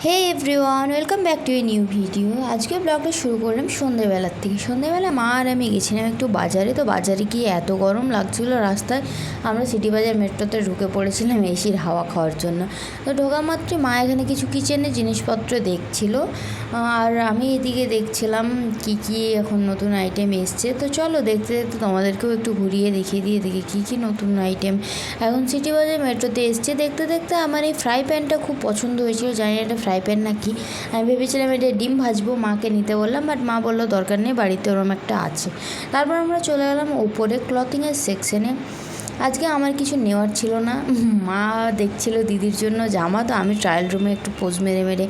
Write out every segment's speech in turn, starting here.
Hey everyone, welcome back to a new video. আজকে ব্লগটা শুরু করলাম সন্ধ্যেবেলার থেকে। সন্ধ্যেবেলা মা আর আমি গেছিলাম একটু বাজারে। তো বাজারে গিয়ে এত গরম লাগছিল রাস্তায়, আমরা সিটি বাজার মেট্রোতে ঢুকে পড়েছিলাম এসির হাওয়া খাওয়ার জন্য। তো ঢোকা মাত্রই মা এখানে কিছু কিচেনের জিনিসপত্র দেখছিল, আর আমি এদিকে দেখছিলাম কি কি এখন নতুন আইটেম এসছে। তো চলো দেখতে দেখতে তোমাদেরকেও একটু ঘুরিয়ে দেখিয়ে দিয়ে দেখি কী কী নতুন আইটেম এখন সিটি বাজার মেট্রোতে এসছে। দেখতে দেখতে আমার এই ফ্রাই প্যানটা খুব পছন্দ হয়েছিল। জানি না এটা ফ্রাই প্যান নাকি, আমি ভেবেছিলাম এটা ডিম ভাজবো, মাকে নিতে বললাম, বাট মা বললো দরকার নেই, বাড়িতে ওরম একটা আছে। তারপর আমরা চলে গেলাম ওপরে ক্লথিংয়ের সেকশনে। আজকে আমার কিছু নেওয়ার ছিল না, মা দেখছিল দিদির জন্য জামা, তো আমি ট্রায়াল রুমে একটু পোজ মেরে মেরে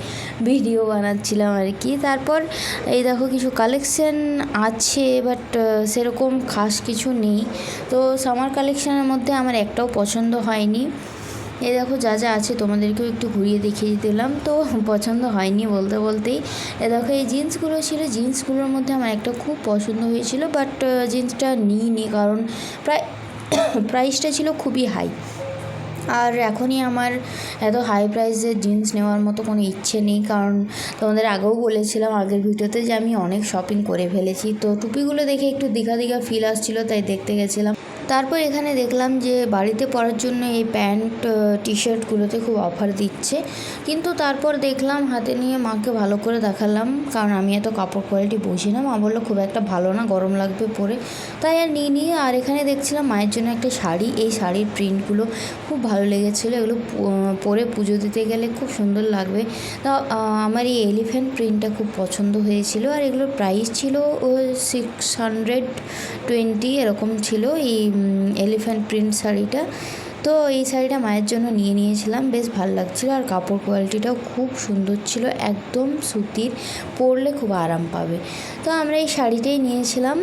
ভিডিও বানাচ্ছিলাম আর কি। তারপর এই দেখো কিছু কালেকশন আছে, বাট সেরকম খাস কিছু নেই। তো সামার কালেকশানের মধ্যে আমার একটাও পছন্দ হয়নি। এই দেখো যা যা আছে তোমাদেরকেও একটু ঘুরিয়ে দেখিয়ে দিলাম। তো পছন্দ হয়নি বলতে বলতেই এ দেখো এই জিন্সগুলো ছিল, জিন্সগুলোর মধ্যে আমার একটা খুব পছন্দ হয়েছিল, বাট জিন্সটা নিইনি কারণ প্রাইসটা ছিল খুবই হাই। আর এখনই আমার এত হাই প্রাইসের জিন্স নেওয়ার মতো কোনো ইচ্ছে নেই, কারণ তোমাদের আগেও বলেছিলাম আগের ভিডিওতে যে আমি অনেক শপিং করে ফেলেছি। তো টুপিগুলো দেখে একটু দীঘা দীঘা ফিল আসছিলো, তাই দেখতে গেছিলাম। তারপর এখানে দেখলাম যে বাড়িতে পরার জন্য এই প্যান্ট টি শার্টগুলোতে খুব অফার দিচ্ছে, কিন্তু তারপর দেখলাম হাতে নিয়ে মাকে ভালো করে দেখালাম, কারণ আমি এত কাপড় কোয়ালিটি বুঝি না। মা বললো খুব একটা ভালো না, গরম লাগবে পরে, তাই আর নিয়ে। আর এখানে দেখছিলাম মায়ের জন্য একটা শাড়ি, এই শাড়ির প্রিন্টগুলো খুব ভালো লেগেছিলো, এগুলো পরে পুজো দিতে গেলে খুব সুন্দর লাগবে। তা আমার এই এলিফ্যান্ট প্রিন্টটা খুব পছন্দ হয়েছিল, আর এগুলোর প্রাইস ছিল 620 এরকম ছিল এই এলিফ্যান্ট প্রিন্ট শাড়িটা। তো এই শাড়িটা মায়ের জন্য নিয়েছিলাম, বেশ ভালো লাগছিলো, আর কাপড় কোয়ালিটিটাও খুব সুন্দর ছিল, একদম সুতির, পরলে খুব আরাম পাবে। তো আমরা এই শাড়িটাই নিয়েছিলাম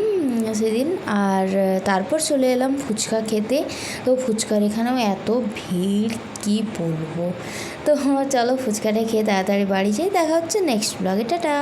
সেদিন। আর তারপর চলে এলাম ফুচকা খেতে। তো ফুচকার এখানেও এত ভিড় কি বলবো। তো চলো ফুচকাটা খেয়ে তাড়াতাড়ি বাড়ি যাই। দেখা হচ্ছে নেক্সট ব্লগে, টাটা।